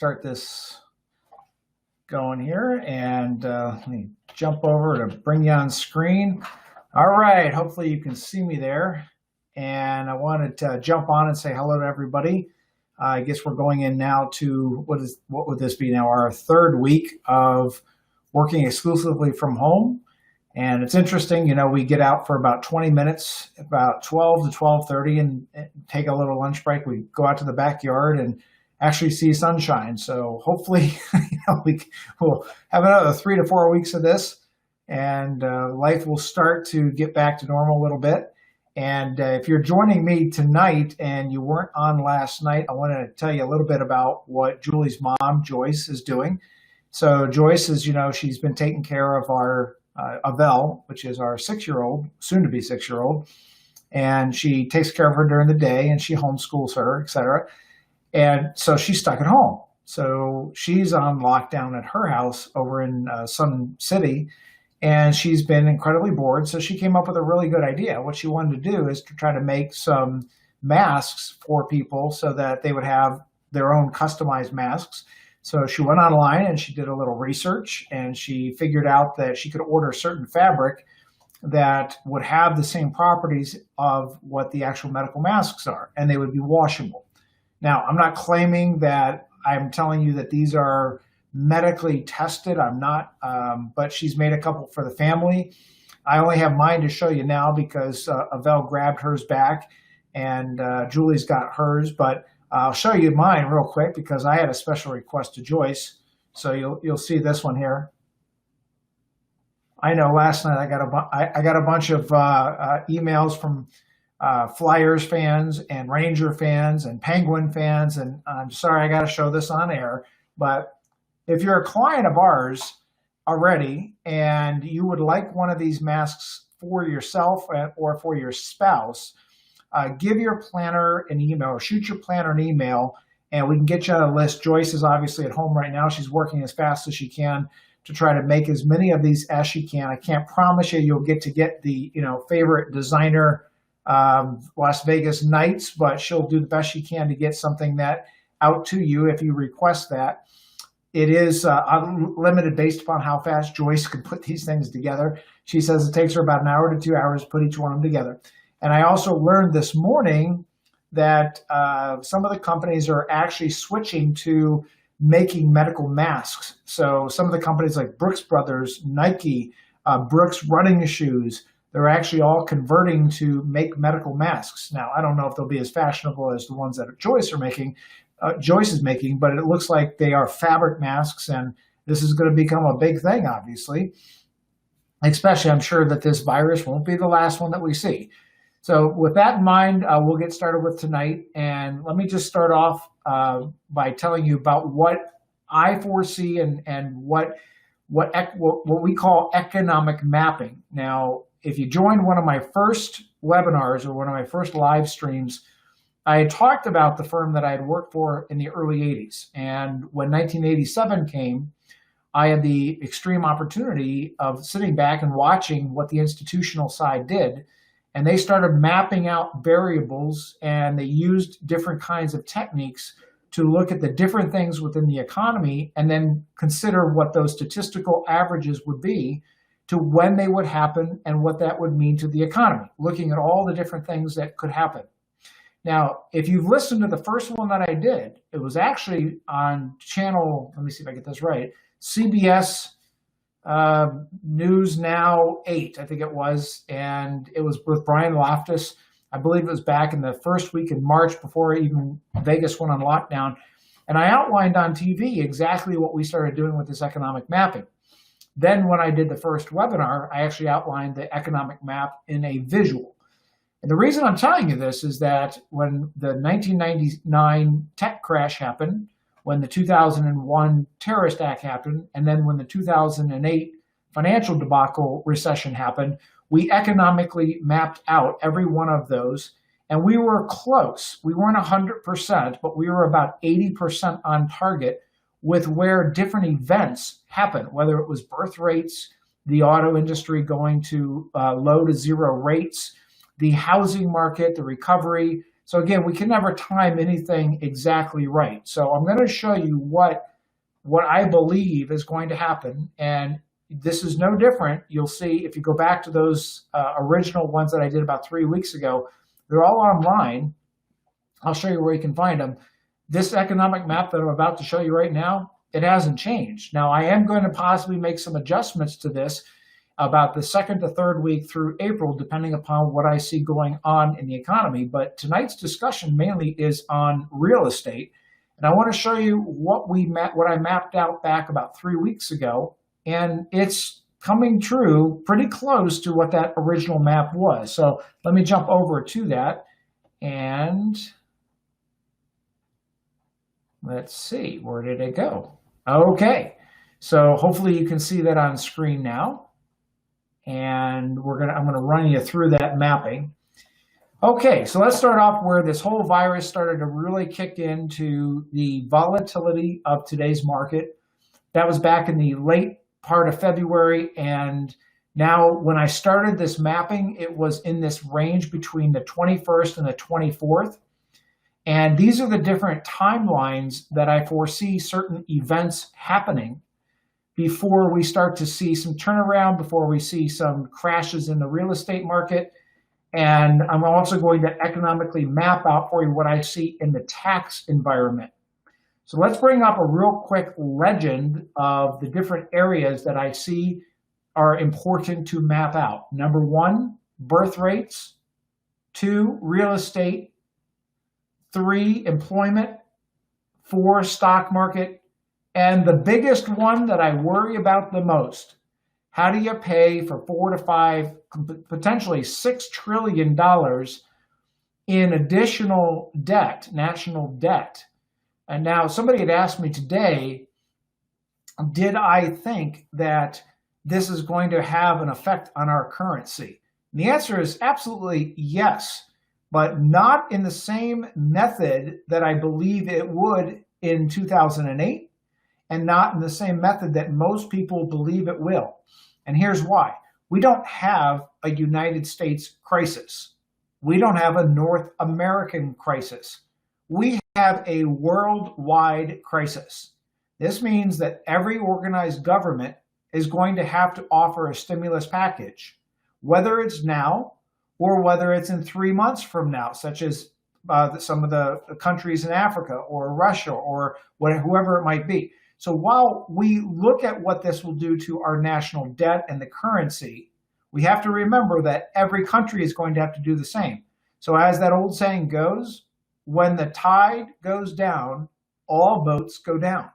start this going here, and let me jump over to bring you on screen. All right, hopefully you can see me there. And I wanted to jump on and say hello to everybody. I guess we're going in now to what would this be now? Our third week of working exclusively from home. And it's interesting, you know, we get out for about 20 minutes, about 12 to 12:30, and take a little lunch break. We go out to the backyard and actually see sunshine. So hopefully, we'll have another 3 to 4 weeks of this, and life will start to get back to normal a little bit. And if you're joining me tonight and you weren't on last night, I want to tell you a little bit about what Julie's mom, Joyce, is doing. So Joyce is, you know, she's been taking care of our Avelle, which is our 6-year-old, soon to be 6-year-old. And she takes care of her during the day and she homeschools her, etc. And so she's stuck at home. So she's on lockdown at her house over in Sun City. And she's been incredibly bored. So she came up with a really good idea. What she wanted to do is to try to make some masks for people so that they would have their own customized masks. So she went online and she did a little research, and she figured out that she could order certain fabric that would have the same properties of what the actual medical masks are, and they would be washable. Now, I'm not claiming that I'm telling you that these are medically tested. I'm not, but she's made a couple for the family. I only have mine to show you now because Avelle grabbed hers back, and Julie's got hers, but I'll show you mine real quick because I had a special request to Joyce. So you'll see this one here. I know last night I got a bunch of emails from Flyers fans and Ranger fans and Penguin fans, and I'm sorry I got to show this on air, but if you're a client of ours already and you would like one of these masks for yourself or for your spouse, give your planner an email or shoot your planner an email, and we can get you on a list. Joyce is obviously at home right now. She's working as fast as she can to try to make as many of these as she can. I can't promise you you'll get the favorite designer Las Vegas Knights, but she'll do the best she can to get something that out to you if you request that. It is unlimited based upon how fast Joyce can put these things together. She says it takes her about an hour to 2 hours to put each one of them together. And I also learned this morning that some of the companies are actually switching to making medical masks. So some of the companies like Brooks Brothers, Nike, Brooks running shoes, they're actually all converting to make medical masks. Now, I don't know if they'll be as fashionable as the ones that Joyce is making, but it looks like they are fabric masks, and this is going to become a big thing, obviously. Especially, I'm sure that this virus won't be the last one that we see. So with that in mind, we'll get started with tonight. And let me just start off by telling you about what I foresee and what we call economic mapping. Now, if you joined one of my first webinars or one of my first live streams, I had talked about the firm that I had worked for in the early 80s. And when 1987 came, I had the extreme opportunity of sitting back and watching what the institutional side did. And they started mapping out variables, and they used different kinds of techniques to look at the different things within the economy and then consider what those statistical averages would be to when they would happen and what that would mean to the economy, looking at all the different things that could happen. Now, if you've listened to the first one that I did, it was actually on channel, let me see if I get this right, CBS News Now 8, I think it was, and it was with Brian Loftus. I believe it was back in the first week in March before even Vegas went on lockdown. And I outlined on TV exactly what we started doing with this economic mapping. Then when I did the first webinar, I actually outlined the economic map in a visual. And the reason I'm telling you this is that when the 1999 tech crash happened, when the 2001 terrorist act happened, and then when the 2008 financial debacle recession happened, we economically mapped out every one of those, and we were close. We weren't 100%, but we were about 80% on target with where different events happen, whether it was birth rates, the auto industry going to low to zero rates, the housing market, the recovery. So again, we can never time anything exactly right. So I'm going to show you what I believe is going to happen. And this is no different. You'll see if you go back to those original ones that I did about 3 weeks ago, they're all online. I'll show you where you can find them. This economic map that I'm about to show you right now, it hasn't changed. Now, I am going to possibly make some adjustments to this about the second to third week through April, depending upon what I see going on in the economy. But tonight's discussion mainly is on real estate. And I want to show you what I mapped out back about 3 weeks ago. And it's coming true pretty close to what that original map was. So let me jump over to that. And let's see, where did it go? Okay, so hopefully you can see that on screen now. And I'm gonna run you through that mapping. Okay, so let's start off where this whole virus started to really kick into the volatility of today's market. That was back in the late part of February, and now when I started this mapping, it was in this range between the 21st and the 24th. And these are the different timelines that I foresee certain events happening before we start to see some turnaround, before we see some crashes in the real estate market. And I'm also going to economically map out for you what I see in the tax environment. So let's bring up a real quick legend of the different areas that I see are important to map out. Number 1, birth rates. 2, real estate. 3, employment. 4, stock market. And the biggest one that I worry about the most, how do you pay for $4 to 5, potentially $6 trillion in additional debt, national debt? And now somebody had asked me today, did I think that this is going to have an effect on our currency? And the answer is absolutely yes, but not in the same method that I believe it would in 2008. And not in the same method that most people believe it will. And here's why. We don't have a United States crisis. We don't have a North American crisis. We have a worldwide crisis. This means that every organized government is going to have to offer a stimulus package, whether it's now or whether it's in 3 months from now, such as some of the countries in Africa or Russia or whoever it might be. So while we look at what this will do to our national debt and the currency, we have to remember that every country is going to have to do the same. So as that old saying goes, when the tide goes down, all boats go down.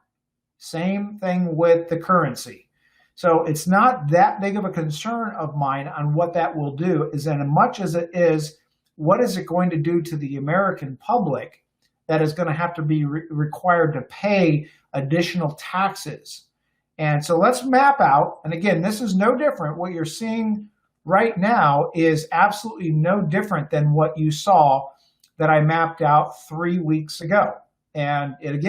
Same thing with the currency. So it's not that big of a concern of mine on what that will do, as much as it is, what is it going to do to the American public that is going to have to be required to pay additional taxes. And so let's map out, and again, this is no different. What you're seeing right now is absolutely no different than what you saw that I mapped out 3 weeks ago. And it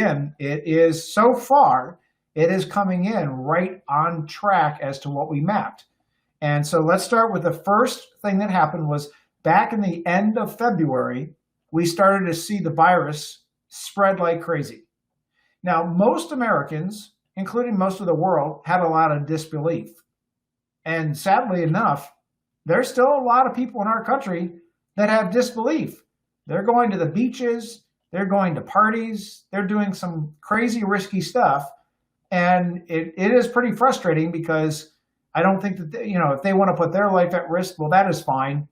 is so far, it is coming in right on track as to what we mapped. And so let's start with the first thing that happened was back in the end of February, we started to see the virus spread like crazy. Now, most Americans, including most of the world, had a lot of disbelief. And sadly enough, there's still a lot of people in our country that have disbelief. They're going to the beaches, they're going to parties, they're doing some crazy risky stuff. And it is pretty frustrating because I don't think that, if they want to put their life at risk, well, that is fine.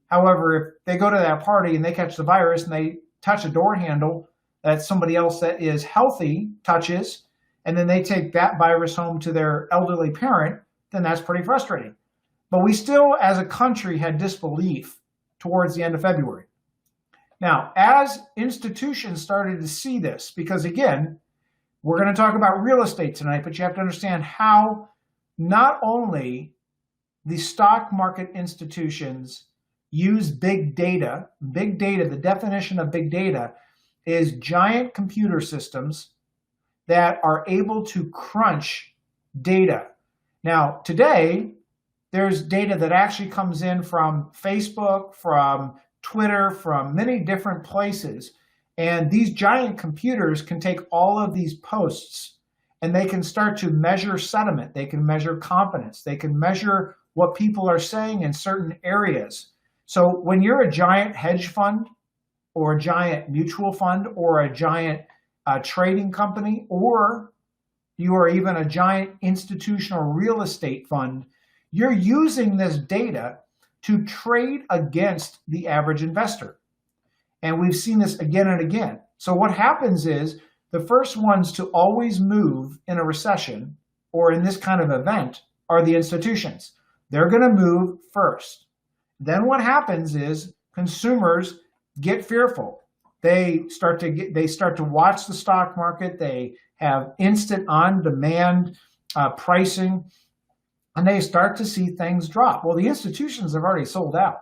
However, if they go to that party and they catch the virus and they touch a door handle that somebody else that is healthy touches, and then they take that virus home to their elderly parent, then that's pretty frustrating. But we still, as a country, had disbelief towards the end of February. Now, as institutions started to see this, because again, we're going to talk about real estate tonight, but you have to understand how not only the stock market institutions use big data, the definition of big data is giant computer systems that are able to crunch data. Now, today, there's data that actually comes in from Facebook, from Twitter, from many different places. And these giant computers can take all of these posts and they can start to measure sentiment. They can measure confidence. They can measure what people are saying in certain areas. So when you're a giant hedge fund or a giant mutual fund or a giant trading company, or you are even a giant institutional real estate fund, you're using this data to trade against the average investor. And we've seen this again and again. So what happens is the first ones to always move in a recession or in this kind of event are the institutions. They're going to move first. Then what happens is consumers get fearful. They start to watch the stock market. They have instant on-demand pricing, and they start to see things drop. Well, the institutions have already sold out.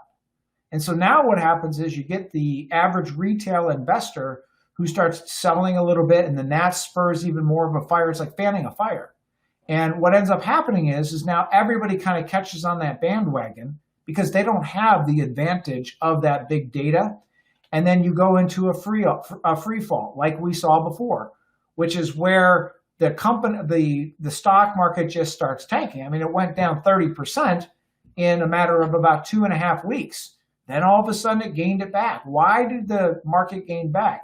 And so now what happens is you get the average retail investor who starts selling a little bit, and then that spurs even more of a fire. It's like fanning a fire. And what ends up happening is now everybody kind of catches on that bandwagon because they don't have the advantage of that big data. And then you go into a free fall like we saw before, which is where the stock market just starts tanking. I mean, it went down 30% in a matter of about 2.5 weeks. Then all of a sudden it gained it back. Why did the market gain back?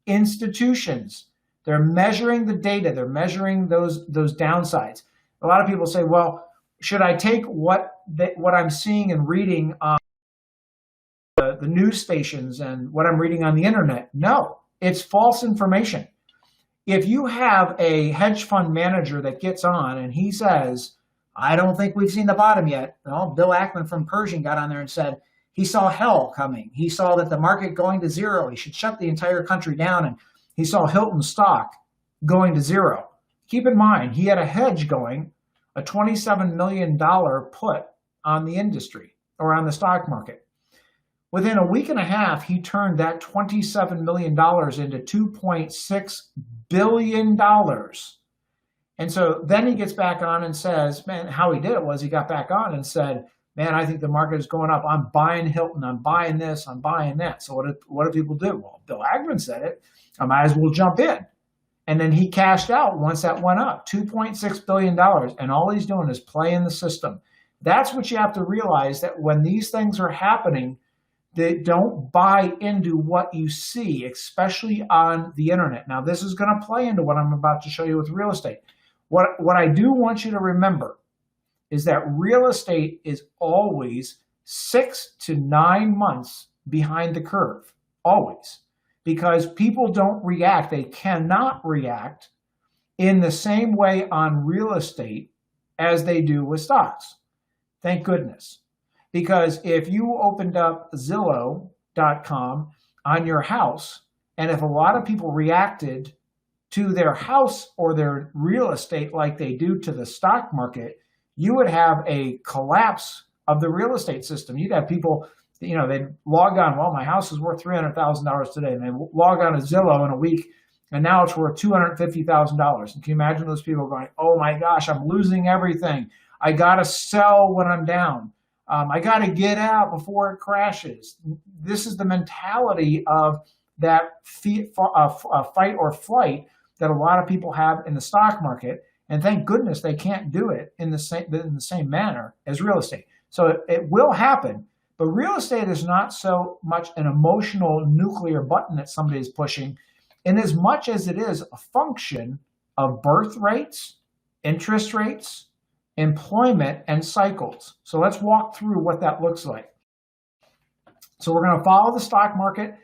Institutions. They're measuring the data. They're measuring those downsides. A lot of people say, well, should I take what I'm seeing and reading on the news stations and what I'm reading on the internet? No, it's false information. If you have a hedge fund manager that gets on and he says, I don't think we've seen the bottom yet. Well, Bill Ackman from Pershing got on there and said he saw hell coming. He saw that the market going to zero. He should shut the entire country down. And he saw Hilton stock going to zero. Keep in mind, he had a hedge going, a $27 million put on the industry or on the stock market. Within a week and a half, he turned that $27 million into $2.6 billion. And so then he gets back on and says, man, how he did it was he got back on and said, man, I think the market is going up. I'm buying Hilton. I'm buying this. I'm buying that. So what do people do? Well, Bill Ackman said it. I might as well jump in. And then he cashed out once that went up, $2.6 billion. And all he's doing is playing the system. That's what you have to realize, that when these things are happening, they don't buy into what you see, especially on the internet. Now, this is going to play into what I'm about to show you with real estate. What I do want you to remember is that real estate is always 6 to 9 months behind the curve, always, because people don't react. They cannot react in the same way on real estate as they do with stocks. Thank goodness. Because if you opened up Zillow.com on your house, and if a lot of people reacted to their house or their real estate like they do to the stock market, you would have a collapse of the real estate system. You'd have people, they'd log on, well, my house is worth $300,000 today. And they log on to Zillow in a week, and now it's worth $250,000. And can you imagine those people going, oh my gosh, I'm losing everything. I got to sell when I'm down. I got to get out before it crashes. This is the mentality of that fight or flight that a lot of people have in the stock market. And thank goodness they can't do it in the same manner as real estate. So it will happen, but real estate is not so much an emotional nuclear button that somebody is pushing, in as much as it is a function of birth rates, interest rates, employment, and cycles. So let's walk through what that looks like. So we're going to follow the stock market,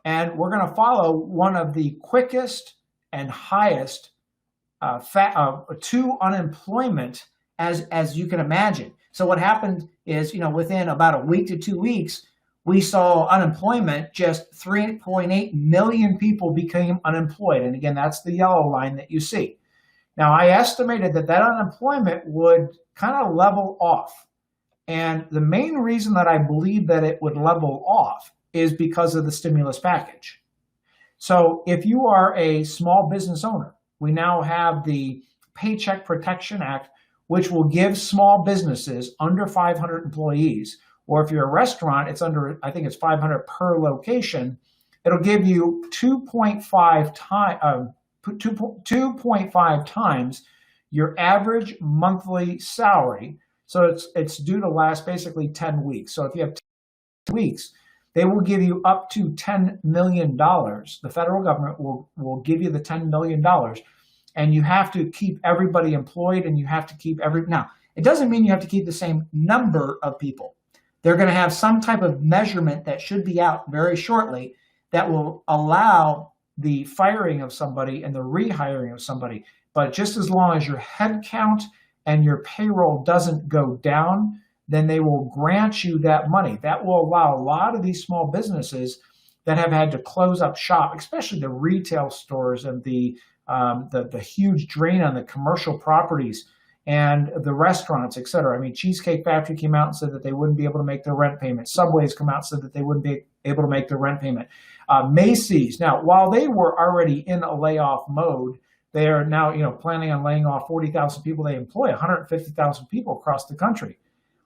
and we're going to follow one of the quickest and highest to unemployment as you can imagine. So what happened is, within about a week to 2 weeks, we saw unemployment, just 3.8 million people became unemployed. And again, that's the yellow line that you see. Now, I estimated that unemployment would kind of level off. And the main reason that I believe that it would level off is because of the stimulus package. So if you are a small business owner, we now have the Paycheck Protection Act, which will give small businesses under 500 employees Or if you're a restaurant, it's under, I think it's 500 per location. It'll give you 2.5 times your average monthly salary. So it's due to last basically 10 weeks. So if you have 10 weeks, they will give you up to $10 million. The federal government will give you the $10 million, and you have to keep everybody employed, and you have to keep now, it doesn't mean you have to keep the same number of people. They're going to have some type of measurement that should be out very shortly that will allow the firing of somebody and the rehiring of somebody. But just as long as your head count and your payroll doesn't go down, then they will grant you that money. That will allow a lot of these small businesses that have had to close up shop, especially the retail stores and the huge drain on the commercial properties and the restaurants, et cetera. I mean, Cheesecake Factory came out and said that they wouldn't be able to make their rent payment. Subway's come out and said that they wouldn't be able to make their rent payment. Macy's, now, while they were already in a layoff mode, they are now, planning on laying off 40,000 people. They employ 150,000 people across the country.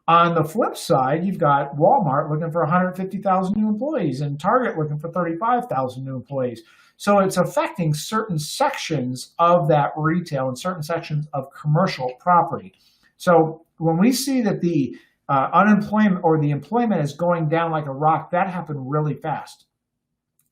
On the flip side, you've got Walmart looking for 150,000 new employees and Target looking for 35,000 new employees. So it's affecting certain sections of that retail and certain sections of commercial property. So when we see that the unemployment or the employment is going down like a rock, that happened really fast.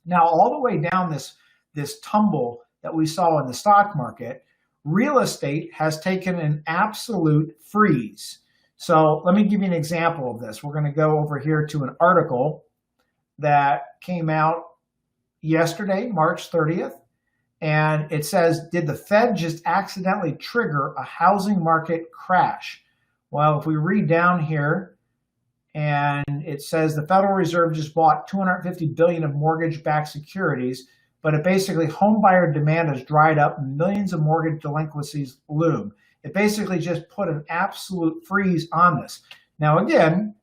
Now, all the way down this tumble that we saw in the stock market, real estate has taken an absolute freeze. So let me give you an example of this. We're going to go over here to an article that came out yesterday, March 30th. And it says, did the Fed just accidentally trigger a housing market crash? Well, if we read down here, and it says the Federal Reserve just bought $250 billion of mortgage-backed securities, but it basically, home buyer demand has dried up and millions of mortgage delinquencies loom. It basically just put an absolute freeze on this. Now, again,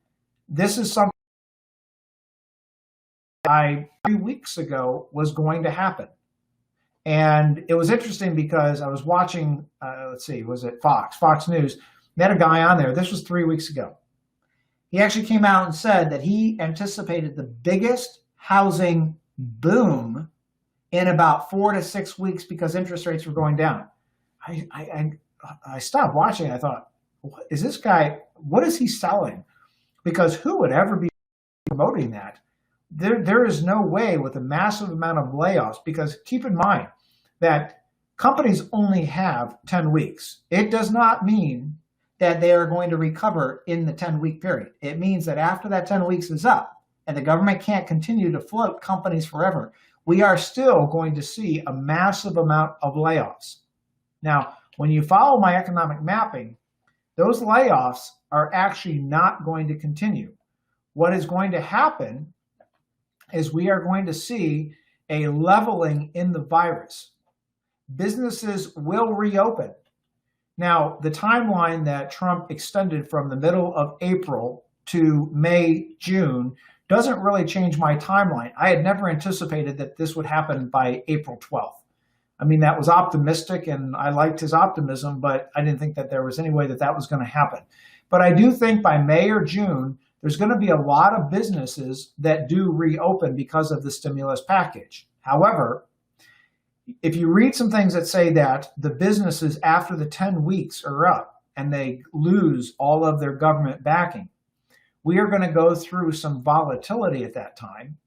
this is something I 3 weeks ago was going to happen. And it was interesting because I was watching, was it Fox News? They had a guy on there. This was 3 weeks ago. He actually came out and said that he anticipated the biggest housing boom in about 4 to 6 weeks because interest rates were going down. I stopped watching. I thought, is this guy, what is he selling? Because who would ever be promoting that? There is no way with a massive amount of layoffs, because keep in mind that companies only have 10 weeks. It does not mean that they are going to recover in the 10-week period. It means that after that 10 weeks is up and the government can't continue to float companies forever, we are still going to see a massive amount of layoffs. Now, when you follow my economic mapping, those layoffs are actually not going to continue. What is going to happen is we are going to see a leveling in the virus. Businesses will reopen. Now, the timeline that Trump extended from the middle of April to May, June doesn't really change my timeline. I had never anticipated that this would happen by April 12th. I mean, that was optimistic and I liked his optimism, but I didn't think that there was any way that that was going to happen. But I do think by May or June, there's going to be a lot of businesses that do reopen because of the stimulus package. However, if you read some things that say that the businesses after the 10 weeks are up and they lose all of their government backing, we are going to go through some volatility at that time,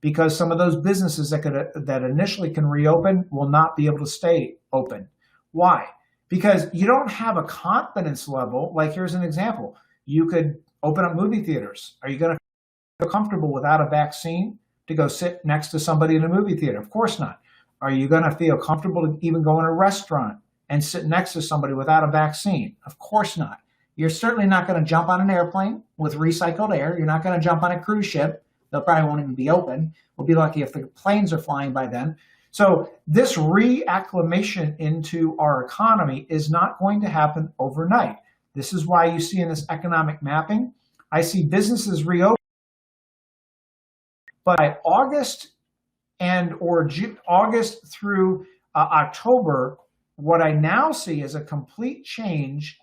because some of those businesses that initially can reopen will not be able to stay open. Why? Because you don't have a confidence level. Like, here's an example. You could open up movie theaters. Are you going to feel comfortable without a vaccine to go sit next to somebody in a movie theater? Of course not. Are you going to feel comfortable to even go in a restaurant and sit next to somebody without a vaccine? Of course not. You're certainly not going to jump on an airplane with recycled air. You're not going to jump on a cruise ship. They probably won't even be open. We'll be lucky if the planes are flying by then. So this reacclimation into our economy is not going to happen overnight. This is why you see in this economic mapping, I see businesses reopen. But by August August through October, what I now see is a complete change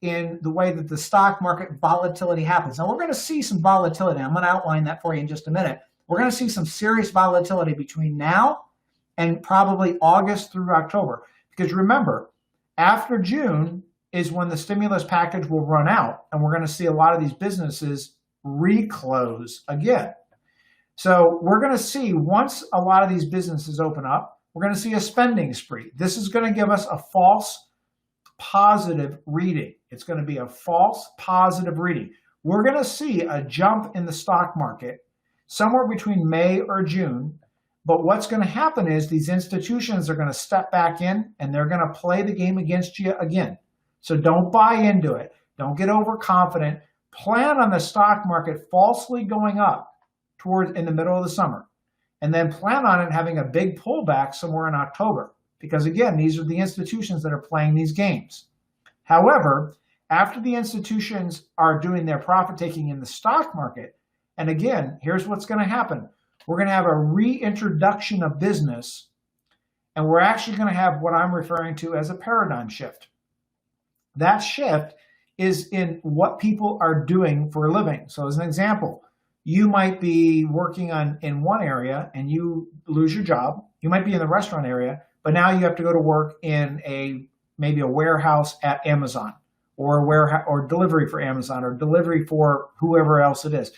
in the way that the stock market volatility happens. Now, we're going to see some volatility. I'm going to outline that for you in just a minute. We're going to see some serious volatility between now and probably August through October. Because remember, after June is when the stimulus package will run out, and we're going to see a lot of these businesses reclose again. So we're going to see, once a lot of these businesses open up, we're going to see a spending spree. This is going to give us a false positive reading. It's going to be a false positive reading. We're going to see a jump in the stock market somewhere between May or June. But what's going to happen is these institutions are going to step back in and they're going to play the game against you again. So don't buy into it. Don't get overconfident. Plan on the stock market falsely going up towards in the middle of the summer. And then plan on it having a big pullback somewhere in October. Because again, these are the institutions that are playing these games. However, after the institutions are doing their profit taking in the stock market, and again, here's what's going to happen. We're going to have a reintroduction of business, and we're actually going to have what I'm referring to as a paradigm shift. That shift is in what people are doing for a living. So as an example, you might be working in one area and you lose your job. You might be in the restaurant area, but now you have to go to work in maybe a warehouse at Amazon, or a warehouse or delivery for Amazon, or delivery for whoever else it is,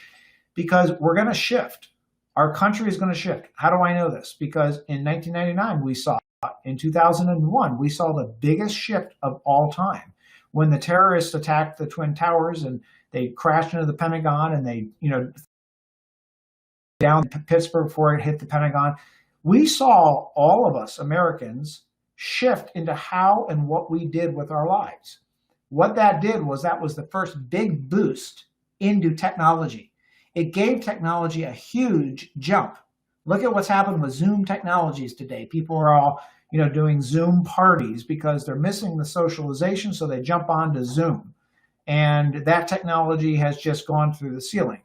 because we're going to shift. Our country is going to shift. How do I know this? Because in 1999 we saw, in 2001 we saw the biggest shift of all time when the terrorists attacked the Twin Towers and they crashed into the Pentagon and they, down Pittsburgh before it hit the Pentagon. We saw all of us Americans shift into how and what we did with our lives. What that did was that was the first big boost into technology. It gave technology a huge jump. Look at what's happened with Zoom technologies today. People are all, doing Zoom parties because they're missing the socialization, so they jump onto Zoom. And that technology has just gone through the ceiling.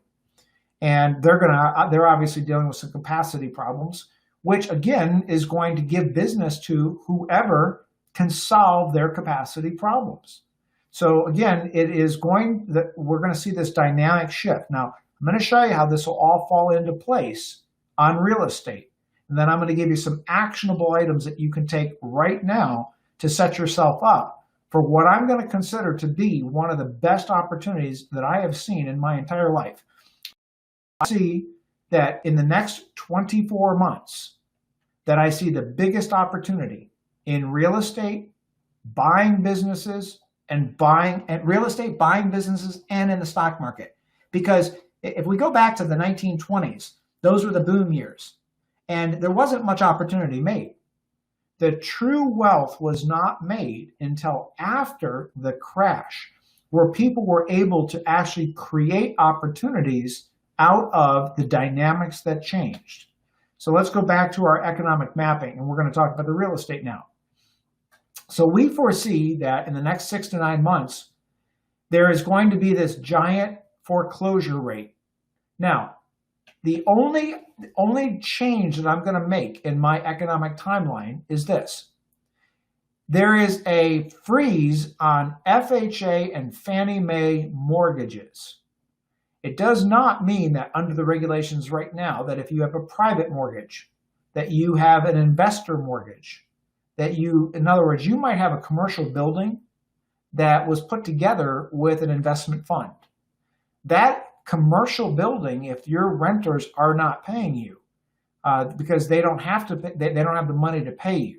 And they're obviously dealing with some capacity problems, which again is going to give business to whoever can solve their capacity problems. So again, we're going to see this dynamic shift. Now, I'm going to show you how this will all fall into place on real estate. And then I'm going to give you some actionable items that you can take right now to set yourself up for what I'm going to consider to be one of the best opportunities that I have seen in my entire life. I see that in the next 24 months, that I see the biggest opportunity in real estate, buying businesses, and buying businesses, and in the stock market. Because if we go back to the 1920s, those were the boom years, and there wasn't much opportunity made. The true wealth was not made until after the crash, where people were able to actually create opportunities out of the dynamics that changed. So let's go back to our economic mapping, and we're going to talk about the real estate now. So we foresee that in the next 6 to 9 months, there is going to be this giant foreclosure rate. Now, the only change that I'm going to make in my economic timeline is this. There is a freeze on FHA and Fannie Mae mortgages. It does not mean that under the regulations right now that if you have a private mortgage, that you have an investor mortgage, in other words, you might have a commercial building that was put together with an investment fund. That commercial building, if your renters are not paying you, because they don't have to, they don't have the money to pay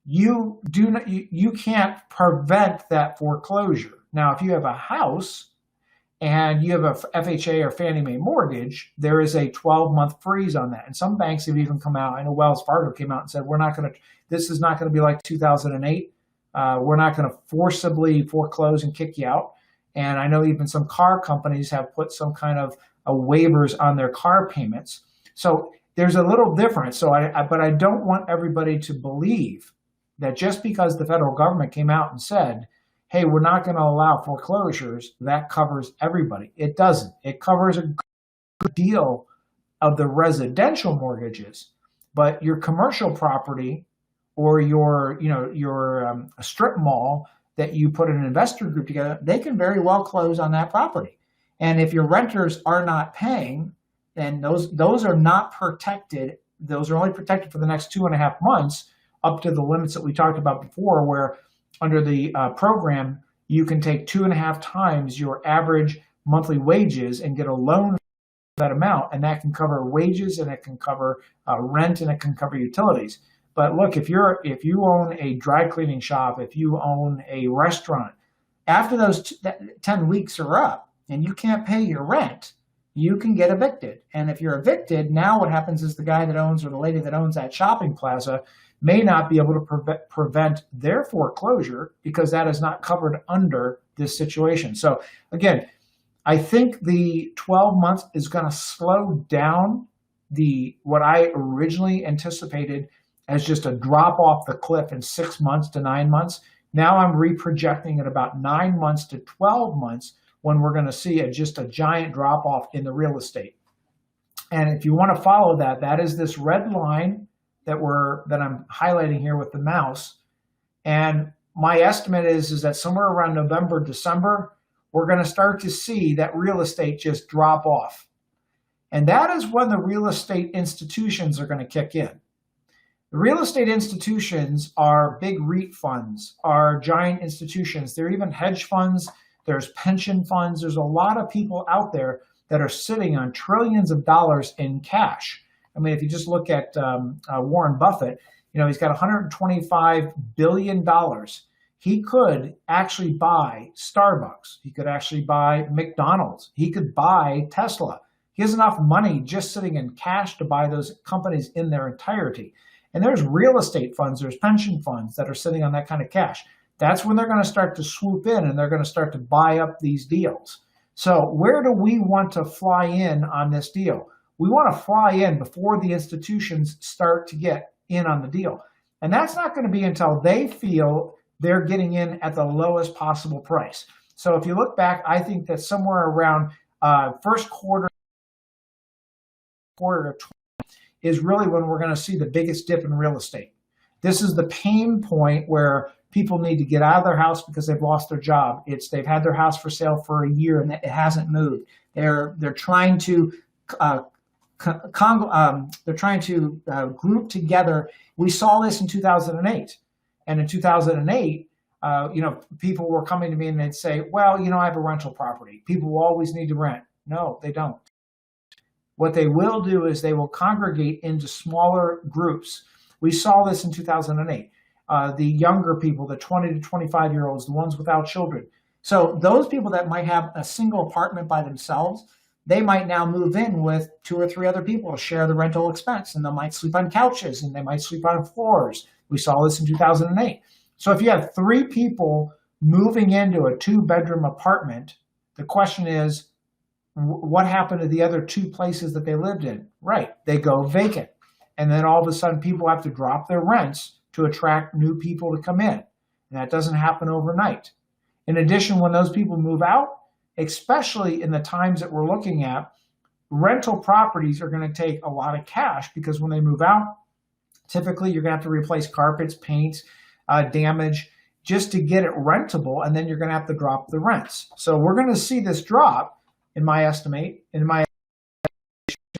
you, you can't prevent that foreclosure. Now, if you have a house and you have a FHA or Fannie Mae mortgage, there is a 12-month freeze on that. And some banks have even come out. I know Wells Fargo came out and said, this is not going to be like 2008. We're not going to forcibly foreclose and kick you out. And I know even some car companies have put some kind of waivers on their car payments. So there's a little difference. But I don't want everybody to believe that just because the federal government came out and said, hey, we're not going to allow foreclosures, that covers everybody. It doesn't. It covers a good deal of the residential mortgages, but your commercial property or your strip mall that you put an investor group together, they can very well close on that property. And if your renters are not paying, then those are not protected. Those are only protected for the next 2.5 months, up to the limits that we talked about before, where under the program, you can take 2.5 times your average monthly wages and get a loan for that amount, and that can cover wages, and it can cover rent, and it can cover utilities. But look, if you own a dry cleaning shop, if you own a restaurant, after those 10 weeks are up and you can't pay your rent, you can get evicted. And if you're evicted, now what happens is the guy that owns or the lady that owns that shopping plaza may not be able to prevent their foreclosure because that is not covered under this situation. So again, I think the 12 months is going to slow down what I originally anticipated as just a drop off the cliff in 6 months to 9 months. Now I'm reprojecting at about 9 months to 12 months when we're going to see just a giant drop off in the real estate. And if you want to follow that, that is this red line that I'm highlighting here with the mouse. And my estimate is that somewhere around November, December, we're going to start to see that real estate just drop off. And that is when the real estate institutions are going to kick in. The real estate institutions are big REIT funds, are giant institutions. They're even hedge funds. There's pension funds. There's a lot of people out there that are sitting on trillions of dollars in cash. I mean, if you just look at Warren Buffett, he's got $125 billion. He could actually buy Starbucks. He could actually buy McDonald's. He could buy Tesla. He has enough money just sitting in cash to buy those companies in their entirety. And there's real estate funds, there's pension funds that are sitting on that kind of cash. That's when they're going to start to swoop in and they're going to start to buy up these deals. So where do we want to fly in on this deal? We want to fly in before the institutions start to get in on the deal. And that's not going to be until they feel they're getting in at the lowest possible price. So if you look back, I think that somewhere around first quarter of 20 is really when we're going to see the biggest dip in real estate. This is the pain point where people need to get out of their house because they've lost their job. They've had their house for sale for a year and it hasn't moved. They're trying to group together. We saw this in 2008, and in 2008, people were coming to me and they'd say, "Well, I have a rental property. People will always need to rent." No, they don't. What they will do is they will congregate into smaller groups. We saw this in 2008. The younger people, the 20 to 25-year-olds, the ones without children. So those people that might have a single apartment by themselves, they might now move in with 2 or 3 other people to share the rental expense, and they might sleep on couches and they might sleep on floors. We saw this in 2008. So if you have 3 people moving into a 2-bedroom apartment, the question is, what happened to the other 2 places that they lived in? Right, they go vacant. And then all of a sudden people have to drop their rents to attract new people to come in. And that doesn't happen overnight. In addition, when those people move out, especially in the times that we're looking at, rental properties are going to take a lot of cash because when they move out, typically you're going to have to replace carpets, paints, damage just to get it rentable. And then you're going to have to drop the rents. So we're going to see this drop. In my estimate,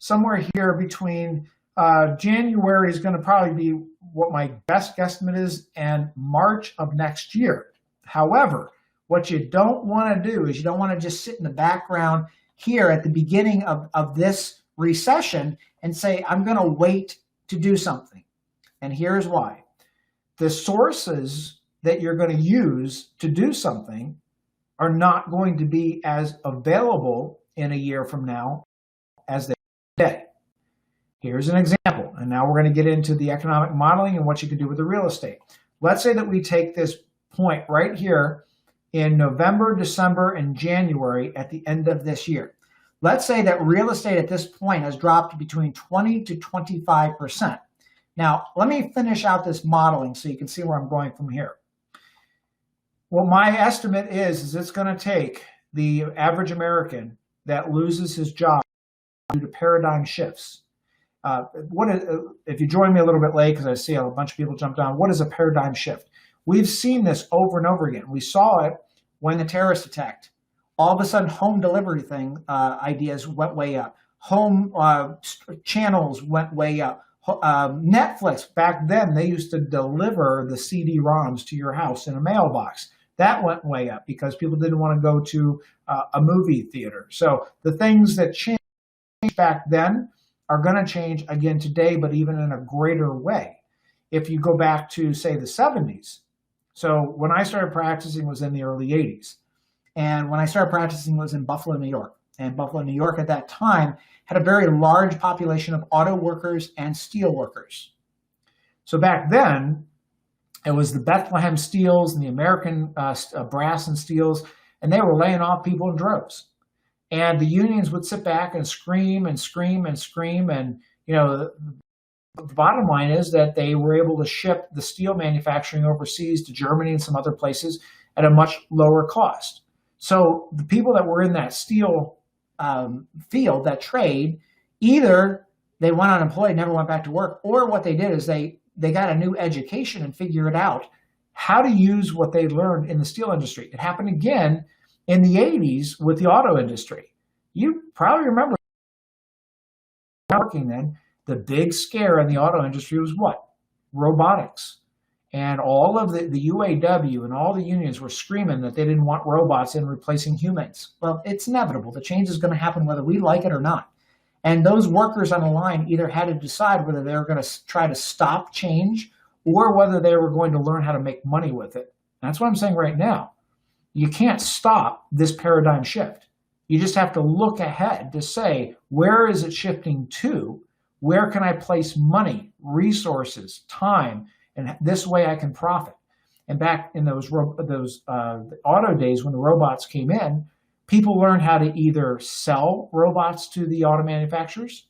somewhere here between January is going to probably be what my best guesstimate is, and March of next year. However, what you don't want to do is you don't want to just sit in the background here at the beginning of this recession and say, I'm going to wait to do something. And here's why. The sources that you're going to use to do something are not going to be as available in a year from now as they are today. Here's an example, and now we're going to get into the economic modeling and what you can do with the real estate. Let's say that we take this point right here in November, December, and January at the end of this year. Let's say that real estate at this point has dropped between 20 to 25%. Now, let me finish out this modeling so you can see where I'm going from here. What my estimate is it's going to take the average American that loses his job due to paradigm shifts. If you join me a little bit late, because I see a bunch of people jumped on, what is a paradigm shift? We've seen this over and over again. We saw it when the terrorists attacked. All of a sudden, home delivery ideas went way up. Home channels went way up. Netflix, back then, they used to deliver the CD-ROMs to your house in a mailbox. That went way up because people didn't want to go to a movie theater. So the things that changed back then are going to change again today, but even in a greater way. If you go back to, say, the 70s. So when I started practicing was in the early 80s. And when I started practicing was in Buffalo, New York. And Buffalo, New York at that time had a very large population of auto workers and steel workers. So back then, it was the Bethlehem Steels and the American Brass and Steels, and they were laying off people in droves. And the unions would sit back and scream and scream and scream. And, you know, the bottom line is that they were able to ship the steel manufacturing overseas to Germany and some other places at a much lower cost. So the people that were in that steel field, that trade, either they went unemployed, never went back to work, or what they did is they got a new education and figured out how to use what they learned in the steel industry. It happened again in the 80s with the auto industry. You probably remember working then, the big scare in the auto industry was what? Robotics. And all of the UAW and all the unions were screaming that they didn't want robots in replacing humans. Well, it's inevitable. The change is going to happen whether we like it or not. And those workers on the line either had to decide whether they were going to try to stop change or whether they were going to learn how to make money with it. That's what I'm saying right now. You can't stop this paradigm shift. You just have to look ahead to say, where is it shifting to? Where can I place money, resources, time, and this way I can profit? And back in those auto days when the robots came in, people learned how to either sell robots to the auto manufacturers,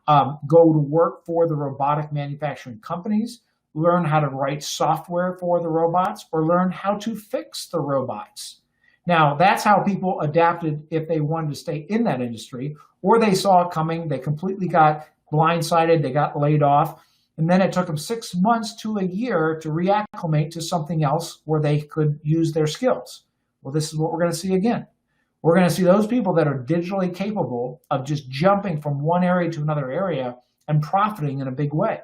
go to work for the robotic manufacturing companies, learn how to write software for the robots, or learn how to fix the robots. Now, that's how people adapted if they wanted to stay in that industry, or they saw it coming, they completely got blindsided, they got laid off, and then it took them 6 months to a year to reacclimate to something else where they could use their skills. Well, this is what we're going to see again. We're going to see those people that are digitally capable of just jumping from one area to another area and profiting in a big way.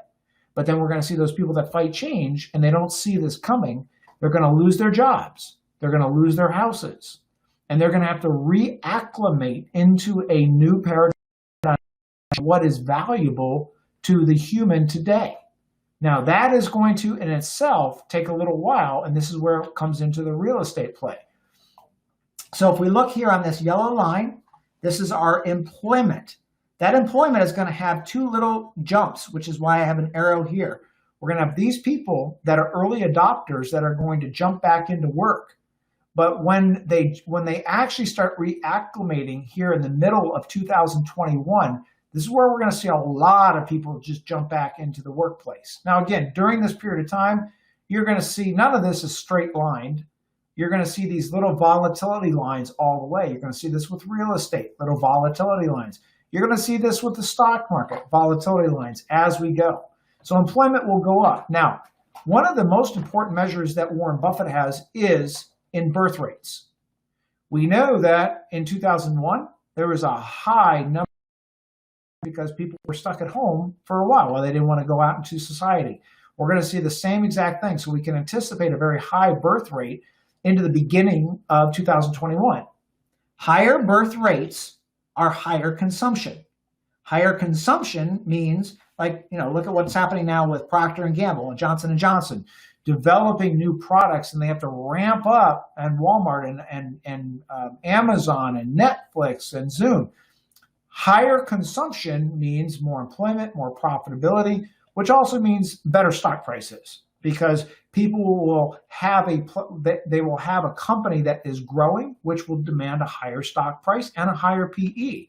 But then we're going to see those people that fight change and they don't see this coming. They're going to lose their jobs. They're going to lose their houses. And they're going to have to reacclimate into a new paradigm of what is valuable to the human today. Now, that is going to, in itself, take a little while, and this is where it comes into the real estate play. So if we look here on this yellow line, this is our employment. That employment is going to have two little jumps, which is why I have an arrow here. We're going to have these people that are early adopters that are going to jump back into work. But when they actually start reacclimating here in the middle of 2021, this is where we're going to see a lot of people just jump back into the workplace. Now, again, during this period of time, you're going to see none of this is straight lined. You're going to see these little volatility lines all the way. You're going to see this with real estate, little volatility lines. You're going to see this with the stock market, volatility lines as we go. So employment will go up. Now, one of the most important measures that Warren Buffett has is in birth rates. We know that in 2001, there was a high number because people were stuck at home for a while they didn't want to go out into society. We're going to see the same exact thing. So we can anticipate a very high birth rate into the beginning of 2021. Higher birth rates are higher consumption. Higher consumption means, like, look at what's happening now with Procter & Gamble and Johnson & Johnson, developing new products, and they have to ramp up, and Walmart and Amazon and Netflix and Zoom. Higher consumption means more employment, more profitability, which also means better stock prices, because people will have a company that is growing, which will demand a higher stock price and a higher PE.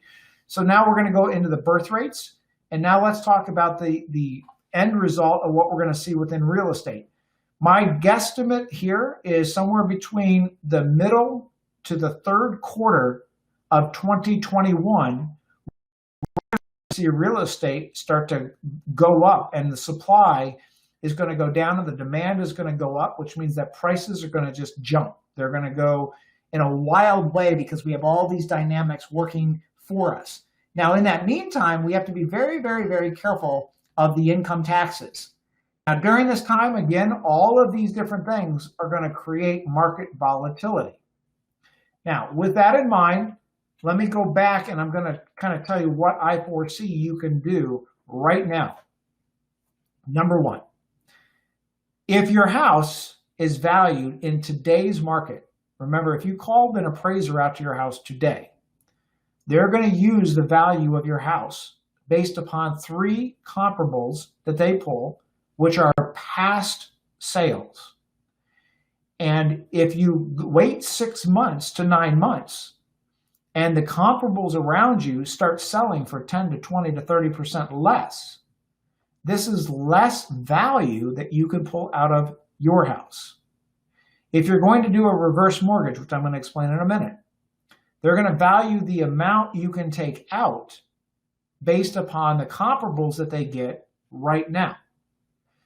So now we're going to go into the birth rates, and now let's talk about the end result of what we're going to see within real estate. My guesstimate here is somewhere between the middle to the third quarter of 2021, see real estate start to go up, and the supply is going to go down and the demand is going to go up, which means that prices are going to just jump. They're going to go in a wild way because we have all these dynamics working for us. Now, in that meantime, we have to be very, very, very careful of the income taxes. Now, during this time, again, all of these different things are going to create market volatility. Now, with that in mind, let me go back and I'm going to kind of tell you what I foresee you can do right now. Number one, if your house is valued in today's market, remember, if you called an appraiser out to your house today, they're going to use the value of your house based upon 3 comparables that they pull, which are past sales. And if you wait 6 months to 9 months and the comparables around you start selling for 10 to 20 to 30% less, this is less value that you can pull out of your house. If you're going to do a reverse mortgage, which I'm going to explain in a minute, they're going to value the amount you can take out based upon the comparables that they get right now.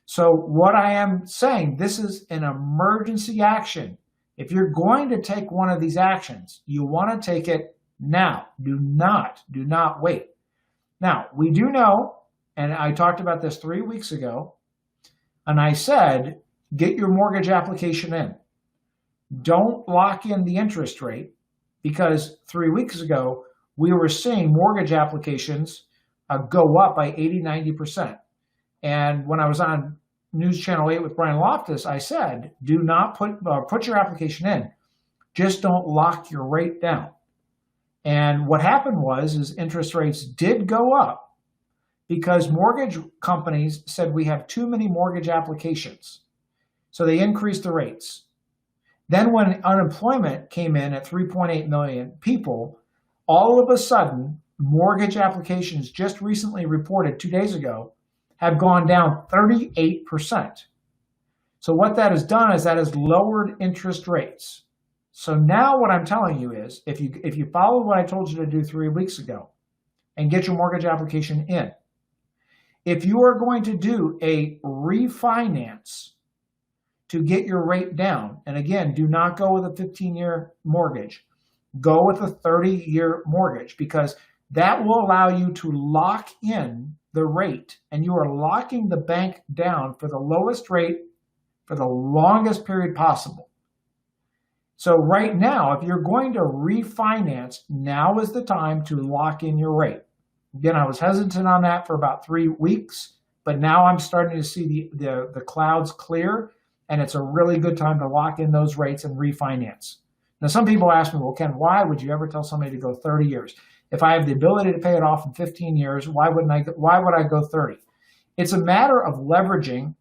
So what I am saying, this is an emergency action. If you're going to take one of these actions, you want to take it now. Do not wait. Now, we do know, and I talked about this 3 weeks ago, and I said, get your mortgage application in. Don't lock in the interest rate, because 3 weeks ago, we were seeing mortgage applications go up by 80–90%. And when I was on News Channel 8 with Brian Loftus, I said, do not put your application in. Just don't lock your rate down. And what happened is interest rates did go up because mortgage companies said we have too many mortgage applications. So they increased the rates. Then when unemployment came in at 3.8 million people, all of a sudden, mortgage applications just recently reported 2 days ago have gone down 38%. So what that has done is that has lowered interest rates. So now what I'm telling you is, if you follow what I told you to do 3 weeks ago and get your mortgage application in, if you are going to do a refinance to get your rate down, and again, do not go with a 15-year mortgage, go with a 30-year mortgage, because that will allow you to lock in the rate, and you are locking the bank down for the lowest rate for the longest period possible. So right now, if you're going to refinance, now is the time to lock in your rate. Again, I was hesitant on that for about 3 weeks, but now I'm starting to see the clouds clear, and it's a really good time to lock in those rates and refinance. Now, some people ask me, well, Ken, why would you ever tell somebody to go 30 years? If I have the ability to pay it off in 15 years, why would I go 30? It's a matter of leveraging,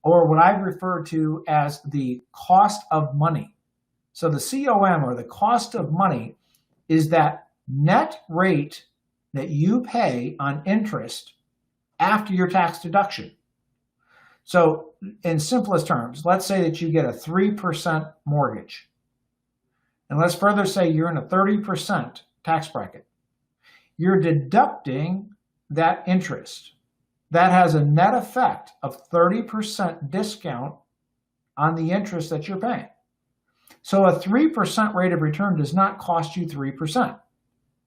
or what I refer to as the cost of money. So the COM, or the cost of money, is that net rate that you pay on interest after your tax deduction. So in simplest terms, let's say that you get a 3% mortgage. And let's further say you're in a 30% tax bracket. You're deducting that interest. That has a net effect of 30% discount on the interest that you're paying. So a 3% rate of return does not cost you 3%.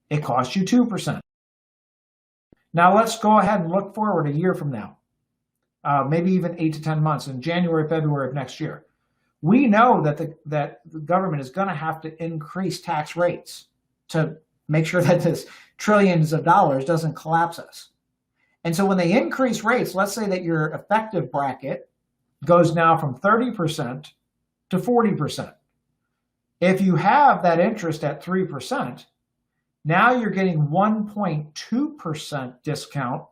It costs you 2%. Now let's go ahead and look forward a year from now, maybe even 8 to 10 months, in January, February of next year. We know that the government is going to have to increase tax rates to make sure that this trillions of dollars doesn't collapse us. And so when they increase rates, let's say that your effective bracket goes now from 30% to 40%. If you have that interest at 3%, now you're getting 1.2% discount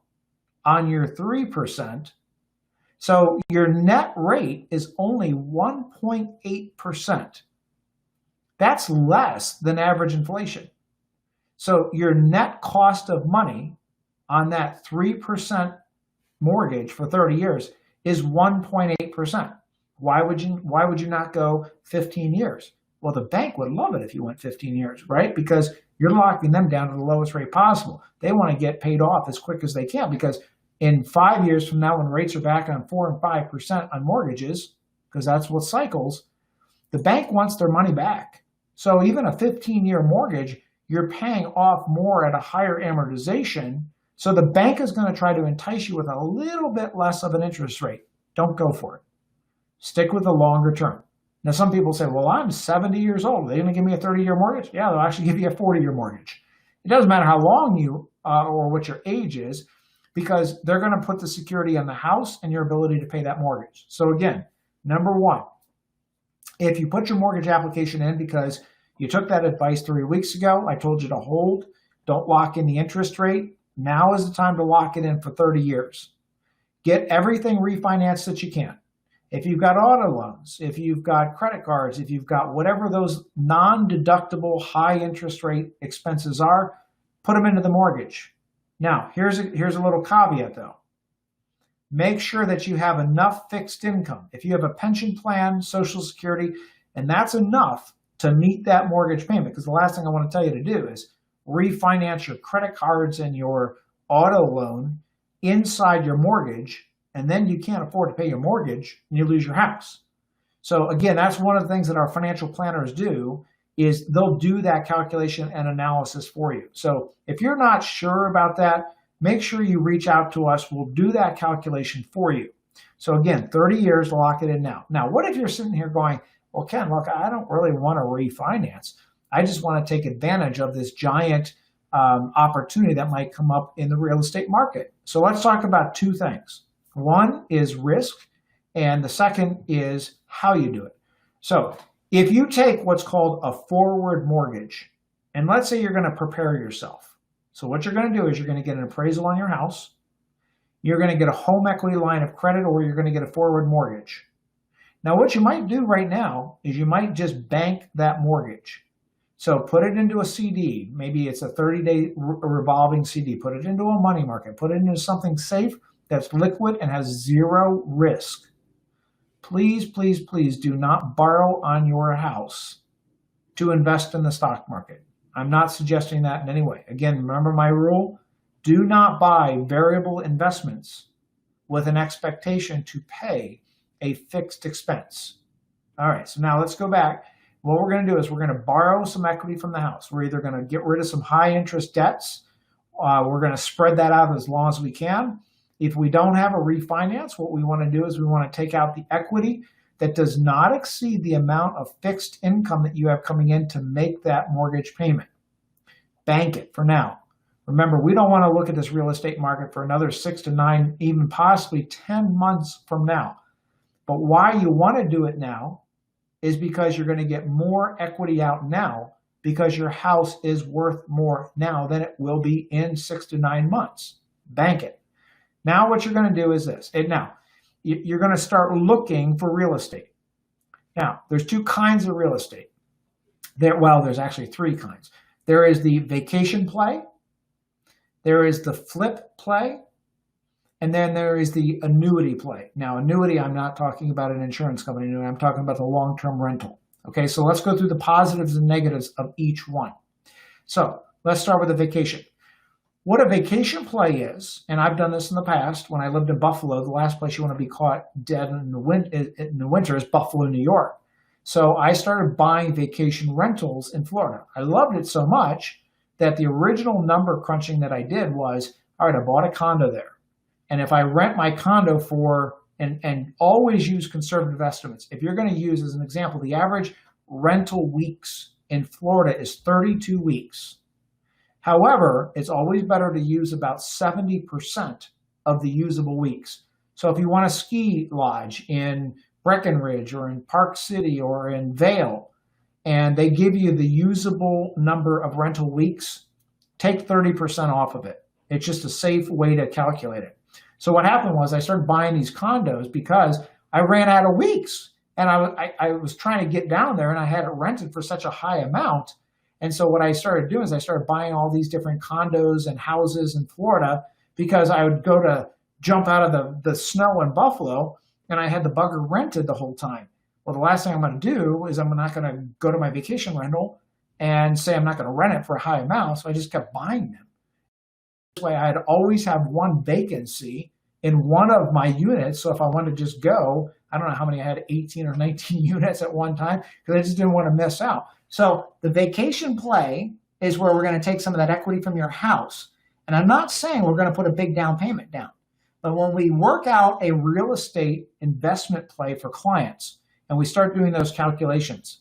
on your 3%. So your net rate is only 1.8%. That's less than average inflation. So your net cost of money on that 3% mortgage for 30 years is 1.8%. Why would you not go 15 years? Well, the bank would love it if you went 15 years, right? Because you're locking them down to the lowest rate possible. They want to get paid off as quick as they can, because in 5 years from now, when rates are back on 4 and 5% on mortgages, because that's what cycles, the bank wants their money back. So even a 15-year mortgage, you're paying off more at a higher amortization. So the bank is going to try to entice you with a little bit less of an interest rate. Don't go for it. Stick with the longer term. Now, some people say, well, I'm 70 years old. Are they going to give me a 30-year mortgage? Yeah, they'll actually give you a 40-year mortgage. It doesn't matter how long you or what your age is, because they're going to put the security on the house and your ability to pay that mortgage. So again, number one, if you put your mortgage application in because you took that advice 3 weeks ago, I told you to hold, don't lock in the interest rate. Now is the time to lock it in for 30 years. Get everything refinanced that you can. If you've got auto loans, if you've got credit cards, if you've got whatever those non-deductible high interest rate expenses are, put them into the mortgage. Now, here's a little caveat though. Make sure that you have enough fixed income. If you have a pension plan, Social Security, and that's enough to meet that mortgage payment, because the last thing I want to tell you to do is refinance your credit cards and your auto loan inside your mortgage, and then you can't afford to pay your mortgage and you lose your house. So again, that's one of the things that our financial planners do, is they'll do that calculation and analysis for you. So if you're not sure about that, make sure you reach out to us. We'll do that calculation for you. So again, 30 years to lock it in now. Now, what if you're sitting here going, well, Ken, look, I don't really want to refinance. I just want to take advantage of this giant opportunity that might come up in the real estate market. So let's talk about two things. One is risk, and the second is how you do it. So if you take what's called a forward mortgage, and let's say you're going to prepare yourself. So what you're going to do is you're going to get an appraisal on your house. You're going to get a home equity line of credit, or you're going to get a forward mortgage. Now, what you might do right now is you might just bank that mortgage. So put it into a CD. Maybe it's a 30-day revolving CD. Put it into a money market. Put it into something safe that's liquid and has zero risk. Please, please, please do not borrow on your house to invest in the stock market. I'm not suggesting that in any way. Again, remember my rule. Do not buy variable investments with an expectation to pay a fixed expense. All right, so now let's go back. What we're going to do is we're going to borrow some equity from the house. We're either going to get rid of some high interest debts. We're going to spread that out as long as we can. If we don't have a refinance, what we want to do is we want to take out the equity that does not exceed the amount of fixed income that you have coming in to make that mortgage payment. Bank it for now. Remember, we don't want to look at this real estate market for another 6 to 9, even possibly 10 months from now. But why you want to do it now is because you're going to get more equity out now, because your house is worth more now than it will be in 6 to 9 months. Bank it. Now what you're going to do is this. Now, you're going to start looking for real estate. Now, there's two kinds of real estate. There's actually three kinds. There is the vacation play, there is the flip play, and then there is the annuity play. Now, annuity, I'm not talking about an insurance company. I'm talking about the long-term rental. Okay, so let's go through the positives and negatives of each one. So let's start with the vacation. What a vacation play is, and I've done this in the past when I lived in Buffalo, the last place you want to be caught dead in the winter is Buffalo, New York. So I started buying vacation rentals in Florida. I loved it so much that the original number crunching that I did was, all right, I bought a condo there. And if I rent my condo for, and always use conservative estimates. If you're going to use, as an example, the average rental weeks in Florida is 32 weeks. However, it's always better to use about 70% of the usable weeks. So if you want a ski lodge in Breckenridge or in Park City or in Vail, and they give you the usable number of rental weeks, take 30% off of it. It's just a safe way to calculate it. So what happened was I started buying these condos because I ran out of weeks, and I was trying to get down there, and I had it rented for such a high amount. And so what I started doing is I started buying all these different condos and houses in Florida, because I would go to jump out of the snow in Buffalo, and I had the bugger rented the whole time. Well, the last thing I'm going to do is I'm not going to go to my vacation rental and say I'm not going to rent it for a high amount. So I just kept buying them. way, I'd always have one vacancy in one of my units. So if I wanted to just go, I don't know how many I had, 18 or 19 units at one time, because I just didn't want to miss out. So the vacation play is where we're going to take some of that equity from your house. And I'm not saying we're going to put a big down payment down, but when we work out a real estate investment play for clients and we start doing those calculations,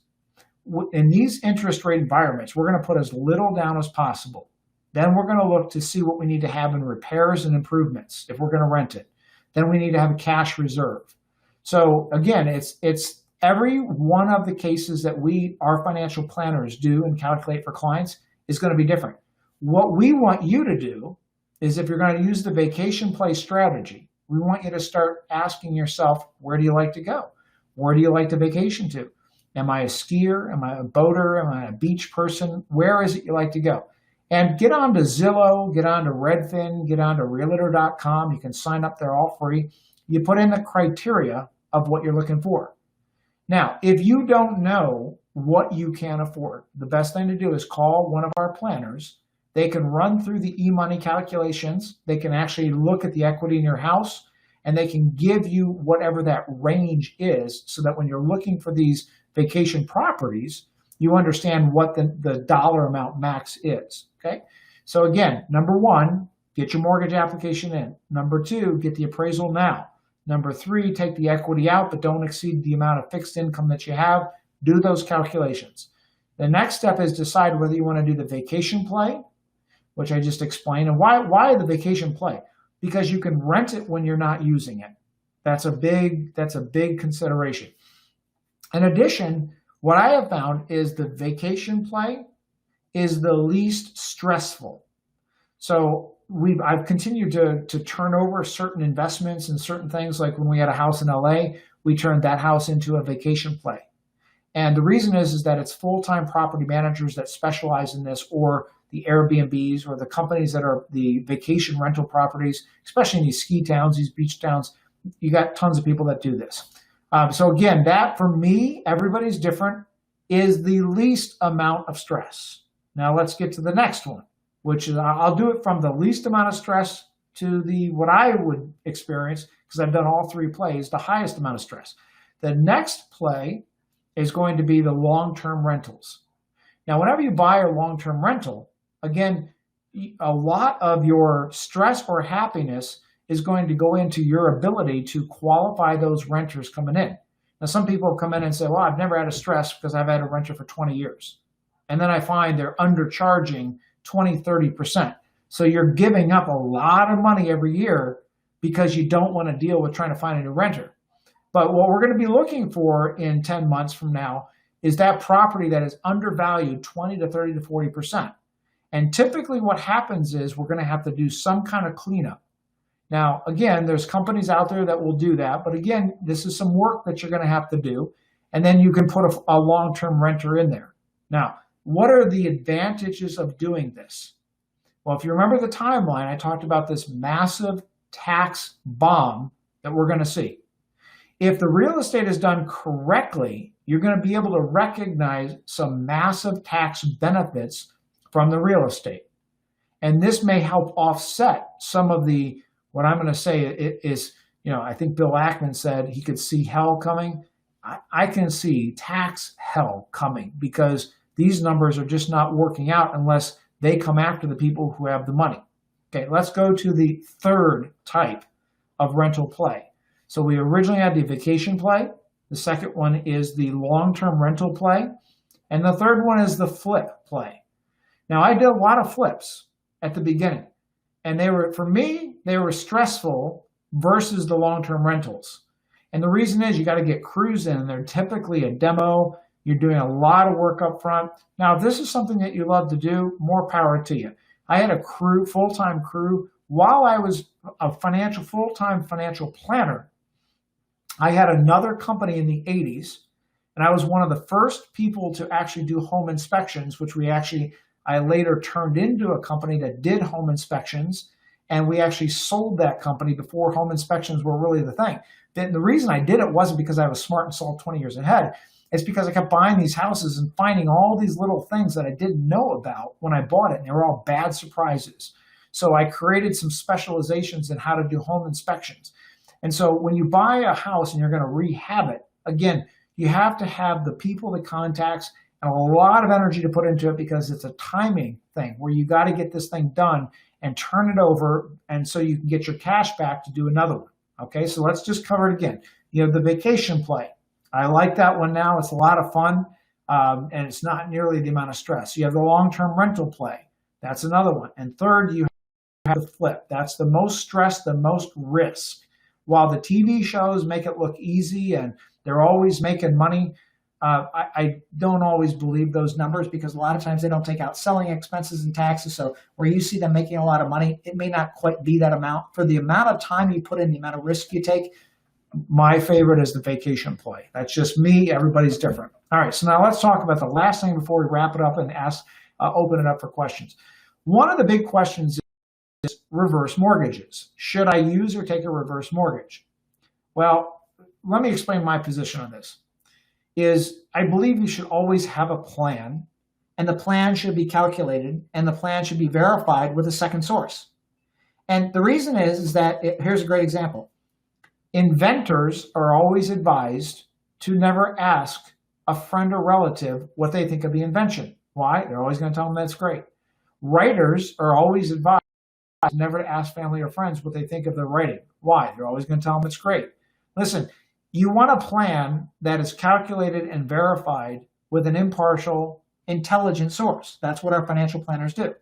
in these interest rate environments, we're going to put as little down as possible. Then we're going to look to see what we need to have in repairs and improvements if we're going to rent it. Then we need to have a cash reserve. So again, it's every one of the cases that our financial planners do and calculate for clients is going to be different. What we want you to do is, if you're going to use the vacation play strategy, we want you to start asking yourself, where do you like to go? Where do you like to vacation to? Am I a skier? Am I a boater? Am I a beach person? Where is it you like to go? And get on to Zillow, get on to Redfin, get on to Realtor.com. You can sign up there all free. You put in the criteria of what you're looking for. Now, if you don't know what you can afford, the best thing to do is call one of our planners. They can run through the e-money calculations. They can actually look at the equity in your house, and they can give you whatever that range is, so that when you're looking for these vacation properties, you understand what the dollar amount max is, okay? So again, number one, get your mortgage application in. Number two, get the appraisal now. Number three, take the equity out, but don't exceed the amount of fixed income that you have. Do those calculations. The next step is decide whether you want to do the vacation play, which I just explained. And why the vacation play? Because you can rent it when you're not using it. That's a big consideration. In addition, what I have found is the vacation play is the least stressful. So I've continued to turn over certain investments and certain things. Like when we had a house in LA, we turned that house into a vacation play. And the reason is that it's full-time property managers that specialize in this, or the Airbnbs, or the companies that are the vacation rental properties, especially in these ski towns, these beach towns. You got tons of people that do this. So again, that for me, everybody's different, is the least amount of stress. Now let's get to the next one, which is, I'll do it from the least amount of stress to what I would experience, because I've done all three plays, the highest amount of stress. The next play is going to be the long-term rentals. Now, whenever you buy a long-term rental, again, a lot of your stress or happiness is going to go into your ability to qualify those renters coming in. Now, some people come in and say, well, I've never had a stress because I've had a renter for 20 years. And then I find they're undercharging 20, 30%. So you're giving up a lot of money every year because you don't want to deal with trying to find a new renter. But what we're going to be looking for in 10 months from now is that property that is undervalued 20 to 30 to 40%. And typically what happens is we're going to have to do some kind of cleanup. Now, again, there's companies out there that will do that. But again, this is some work that you're going to have to do. And then you can put a long-term renter in there. Now, what are the advantages of doing this? Well, if you remember the timeline, I talked about this massive tax bomb that we're going to see. If the real estate is done correctly, you're going to be able to recognize some massive tax benefits from the real estate. And this may help offset some of what I'm going to say is, I think Bill Ackman said he could see hell coming. I can see tax hell coming, because these numbers are just not working out unless they come after the people who have the money. Okay, let's go to the third type of rental play. So we originally had the vacation play. The second one is the long-term rental play. And the third one is the flip play. Now, I did a lot of flips at the beginning. And for me, they were stressful versus the long-term rentals. And the reason is you got to get crews in. They're typically a demo. You're doing a lot of work up front. Now, if this is something that you love to do, more power to you. I had a crew, full-time crew. While I was a full-time financial planner, I had another company in the 80s, and I was one of the first people to actually do home inspections, which I later turned into a company that did home inspections, and we actually sold that company before home inspections were really the thing. The reason I did it wasn't because I was smart and saw 20 years ahead. It's because I kept buying these houses and finding all these little things that I didn't know about when I bought it, and they were all bad surprises. So I created some specializations in how to do home inspections. And so when you buy a house and you're going to rehab it, again, you have to have the people, the contacts, and a lot of energy to put into it, because it's a timing thing where you got to get this thing done and turn it over, and so you can get your cash back to do another one. Okay, so let's just cover it again. You have the vacation play. I like that one now. It's a lot of fun, and it's not nearly the amount of stress. You have the long-term rental play. That's another one. And third, you have the flip. That's the most stress, the most risk. While the TV shows make it look easy and they're always making money, I don't always believe those numbers, because a lot of times they don't take out selling expenses and taxes. So where you see them making a lot of money, it may not quite be that amount. For the amount of time you put in, the amount of risk you take, my favorite is the vacation play. That's just me. Everybody's different. All right, so now let's talk about the last thing before we wrap it up and open it up for questions. One of the big questions is reverse mortgages. Should I use or take a reverse mortgage? Well, let me explain my position on this. I believe you should always have a plan, and the plan should be calculated, and the plan should be verified with a second source. And the reason is that, here's a great example. Inventors are always advised to never ask a friend or relative what they think of the invention. Why? They're always going to tell them that's great. Writers are always advised never to ask family or friends what they think of their writing. Why? They're always going to tell them it's great. Listen, you want a plan that is calculated and verified with an impartial, intelligent source. That's what our financial planners do.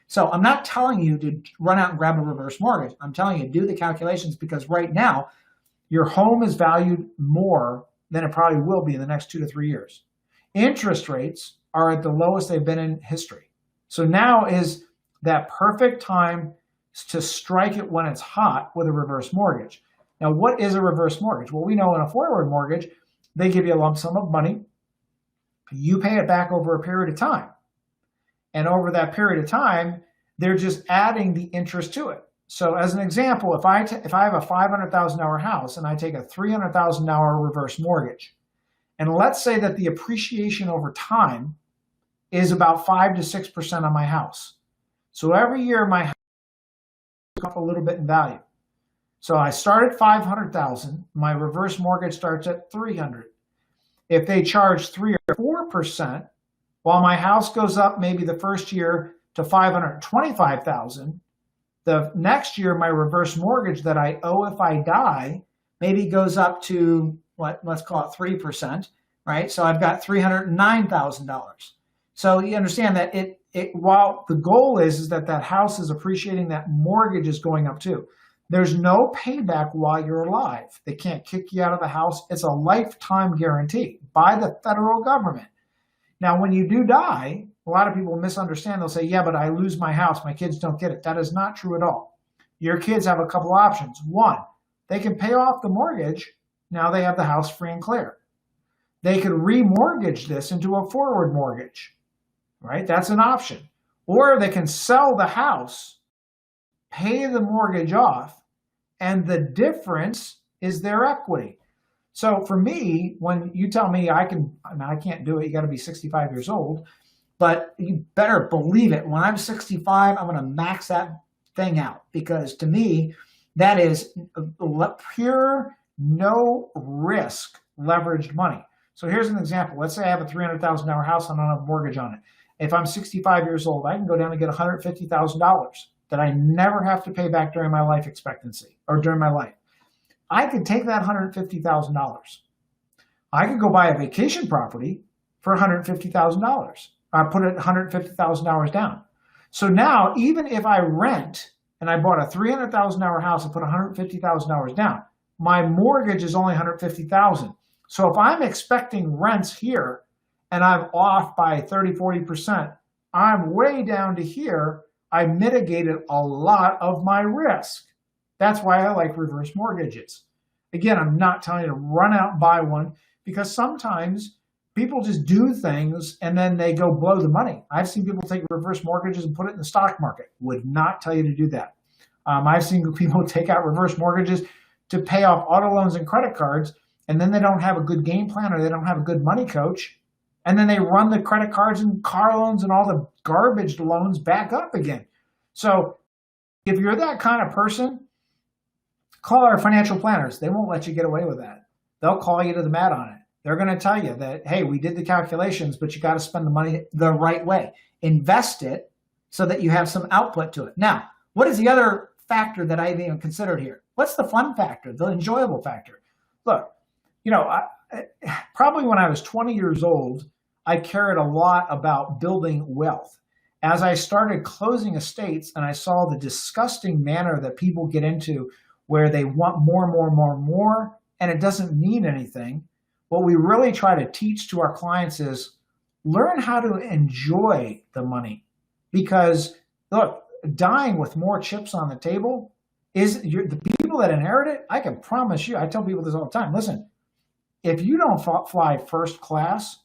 So I'm not telling you to run out and grab a reverse mortgage. I'm telling you, do the calculations, because right now, your home is valued more than it probably will be in the next 2 to 3 years. Interest rates are at the lowest they've been in history. So now is that perfect time to strike it when it's hot with a reverse mortgage. Now, what is a reverse mortgage? Well, we know in a forward mortgage, they give you a lump sum of money. You pay it back over a period of time. And over that period of time, they're just adding the interest to it. So as an example, if I have a $500,000 house and I take a $300,000 reverse mortgage, and let's say that the appreciation over time is about 5 to 6% on my house. So every year my house goes up a little bit in value. So I start at 500,000, my reverse mortgage starts at 300. If they charge 3 or 4%, while my house goes up maybe the first year to 525,000, the next year my reverse mortgage that I owe if I die maybe goes up to let's call it 3%, right? So I've got $309,000. So you understand that while the goal is that that house is appreciating, that mortgage is going up too. There's no payback while you're alive. They can't kick you out of the house. It's a lifetime guarantee by the federal government. Now, when you do die, a lot of people misunderstand. They'll say, yeah, but I lose my house. My kids don't get it. That is not true at all. Your kids have a couple options. One, they can pay off the mortgage. Now they have the house free and clear. They could remortgage this into a forward mortgage, right? That's an option. Or they can sell the house, pay the mortgage off, and the difference is their equity. So for me, when you tell me I can't do it, you got to be 65 years old, but you better believe it. When I'm 65, I'm going to max that thing out, because to me, that is pure, no risk leveraged money. So here's an example. Let's say I have a $300,000 house and I don't have a mortgage on it. If I'm 65 years old, I can go down and get $150,000 that I never have to pay back during my life expectancy or during my life. I could take that $150,000. I could go buy a vacation property for $150,000. I put it $150,000 down. So now, even if I rent and I bought a $300,000 house and put $150,000 down, my mortgage is only $150,000. So if I'm expecting rents here and I'm off by 30, 40%, I'm way down to here. I mitigated a lot of my risk. That's why I like reverse mortgages. Again, I'm not telling you to run out and buy one, because sometimes people just do things and then they go blow the money. I've seen people take reverse mortgages and put it in the stock market. Would not tell you to do that. I've seen people take out reverse mortgages to pay off auto loans and credit cards, and then they don't have a good game plan or they don't have a good money coach. And then they run the credit cards and car loans and all the garbage loans back up again. So if you're that kind of person, call our financial planners. They won't let you get away with that. They'll call you to the mat on it. They're going to tell you that, hey, we did the calculations, but you got to spend the money the right way. Invest it so that you have some output to it. Now, what is the other factor that I even considered here? What's the fun factor, the enjoyable factor? Look, probably when I was 20 years old, I cared a lot about building wealth. As I started closing estates and I saw the disgusting manner that people get into where they want more and more and more and more, and it doesn't mean anything, what we really try to teach to our clients is learn how to enjoy the money. Because look, dying with more chips on the table is the people that inherit it. I can promise you, I tell people this all the time. Listen, if you don't fly first class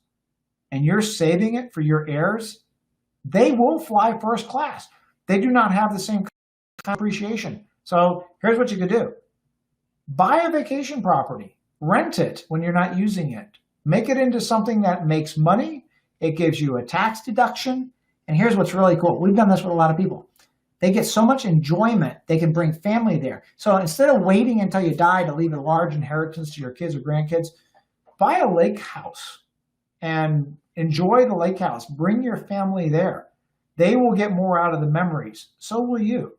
and you're saving it for your heirs, they will fly first class. They do not have the same kind of appreciation. So here's what you could do. Buy a vacation property, rent it when you're not using it. Make it into something that makes money. It gives you a tax deduction. And here's what's really cool. We've done this with a lot of people. They get so much enjoyment, they can bring family there. So instead of waiting until you die to leave a large inheritance to your kids or grandkids, buy a lake house and enjoy the lake house. Bring your family there. They will get more out of the memories. So will you.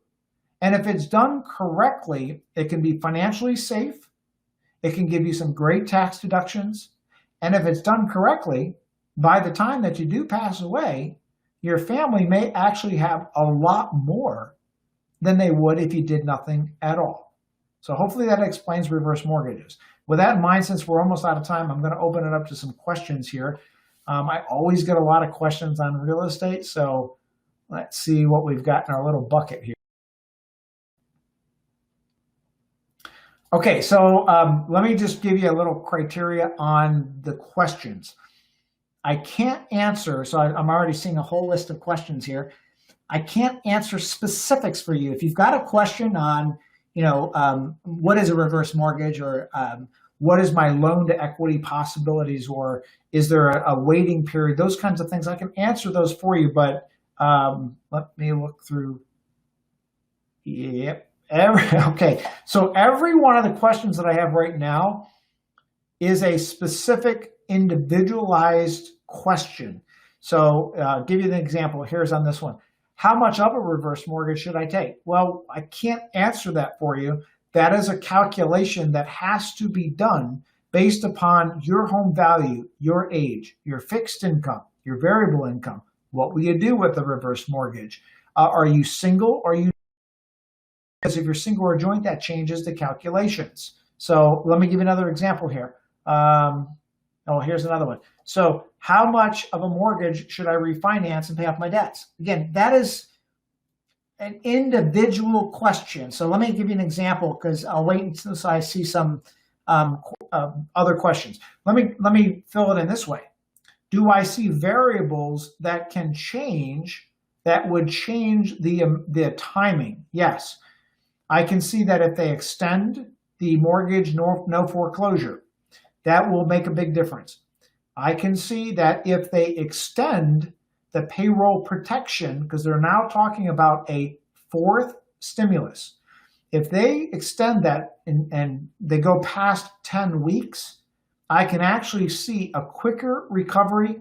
And if it's done correctly, it can be financially safe. It can give you some great tax deductions. And if it's done correctly, by the time that you do pass away, your family may actually have a lot more than they would if you did nothing at all. So hopefully that explains reverse mortgages. With that in mind, since we're almost out of time, I'm going to open it up to some questions here. I always get a lot of questions on real estate, so let's see what we've got in our little bucket here. Okay, so let me just give you a little criteria on the questions. I can't answer, so I'm already seeing a whole list of questions here. I can't answer specifics for you. If you've got a question on, what is a reverse mortgage, or what is my loan to equity possibilities, or is there a waiting period, those kinds of things, I can answer those for you, but let me look through. Yep. Okay, so every one of the questions that I have right now is a specific individualized question. So give you an example. Here's on this one. How much of a reverse mortgage should I take? Well, I can't answer that for you. That is a calculation that has to be done based upon your home value, your age, your fixed income, your variable income. What will you do with the reverse mortgage? Are you single or are you? Because if you're single or joint, that changes the calculations. So let me give you another example here. Here's another one. So how much of a mortgage should I refinance and pay off my debts? Again, that is an individual question. So let me give you an example, because I'll wait until I see some other questions. Let me fill it in this way. Do I see variables that can change, that would change the timing? Yes. I can see that if they extend the mortgage, no foreclosure, that will make a big difference. I can see that if they extend the payroll protection, because they're now talking about a fourth stimulus. If they extend that and they go past 10 weeks, I can actually see a quicker recovery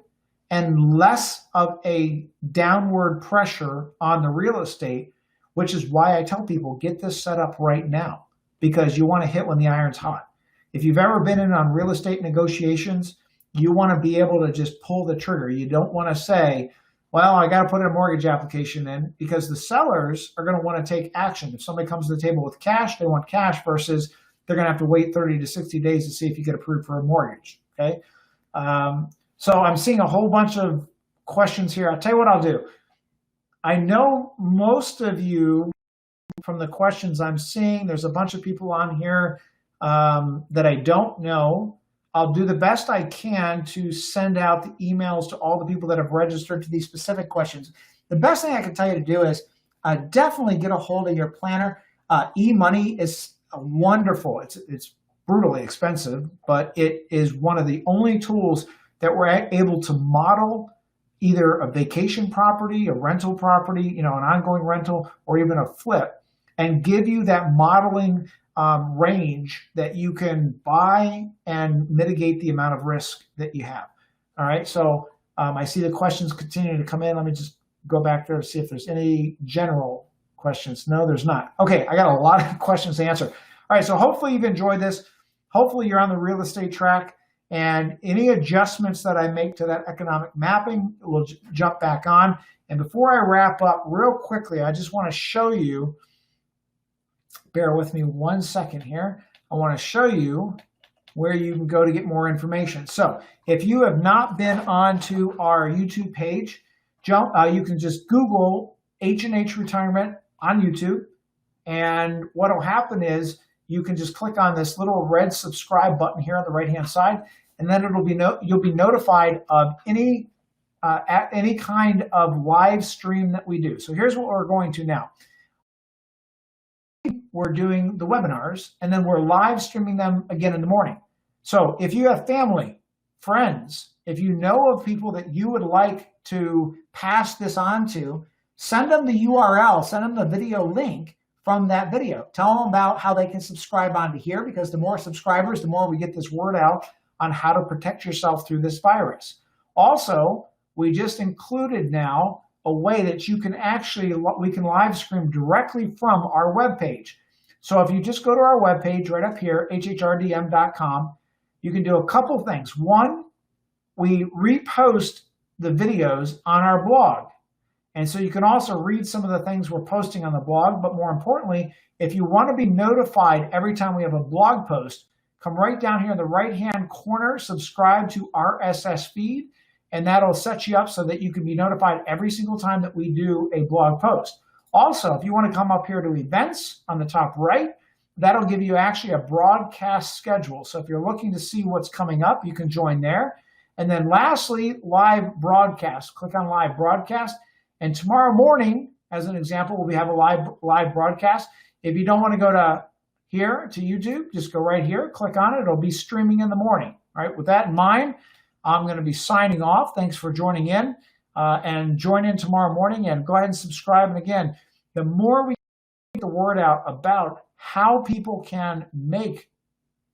and less of a downward pressure on the real estate, which is why I tell people, get this set up right now, because you want to hit when the iron's hot. If you've ever been in on real estate negotiations, you want to be able to just pull the trigger. You don't want to say, well, I got to put a mortgage application in, because the sellers are going to want to take action. If somebody comes to the table with cash, they want cash, versus they're going to have to wait 30 to 60 days to see if you get approved for a mortgage. Okay. So I'm seeing a whole bunch of questions here. I'll tell you what I'll do. I know most of you, from the questions I'm seeing, there's a bunch of people on here that I don't know. I'll do the best I can to send out the emails to all the people that have registered to these specific questions. The best thing I can tell you to do is definitely get a hold of your planner. E-money is wonderful. It's brutally expensive, but it is one of the only tools that we're able to model either a vacation property, a rental property, an ongoing rental, or even a flip and give you that modeling range that you can buy and mitigate the amount of risk that you have. All right, so I see the questions continuing to come in. Let me just go back there to see if there's any general questions. No, there's not. Okay, I got a lot of questions to answer. All right, so hopefully you've enjoyed this. Hopefully you're on the real estate track, and any adjustments that I make to that economic mapping will jump back on. And before I wrap up real quickly, I just want to show you, bear with me 1 second here. I want to show you where you can go to get more information. So if you have not been onto our YouTube page, you can just Google H&H Retirement on YouTube. And what will happen is you can just click on this little red subscribe button here on the right-hand side, and then you'll be notified of any kind of live stream that we do. So here's what we're going to now. We're doing the webinars, and then we're live streaming them again in the morning. So if you have family, friends, if you know of people that you would like to pass this on to, send them the URL, send them the video link from that video. Tell them about how they can subscribe onto here, because the more subscribers, the more we get this word out on how to protect yourself through this virus. Also, we just included now a way that you can we can live stream directly from our webpage. So if you just go to our webpage right up here, hhrdm.com, you can do a couple things. One, we repost the videos on our blog. And so you can also read some of the things we're posting on the blog. But more importantly, if you want to be notified every time we have a blog post, come right down here in the right-hand corner, subscribe to RSS feed, and that'll set you up so that you can be notified every single time that we do a blog post. Also, if you want to come up here to events on the top right, that'll give you actually a broadcast schedule. So if you're looking to see what's coming up, you can join there. And then lastly, live broadcast. Click on live broadcast. And tomorrow morning, as an example, we'll have a live broadcast. If you don't want to go to here to YouTube, just go right here, click on it. It'll be streaming in the morning. All right, with that in mind, I'm going to be signing off. Thanks for joining in, and join in tomorrow morning, and go ahead and subscribe. And again, the more we get the word out about how people can make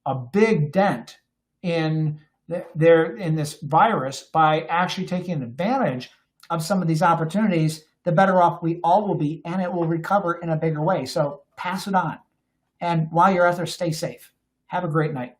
a big dent in this virus by actually taking advantage of some of these opportunities, the better off we all will be, and it will recover in a bigger way. So pass it on. And while you're out there, stay safe. Have a great night.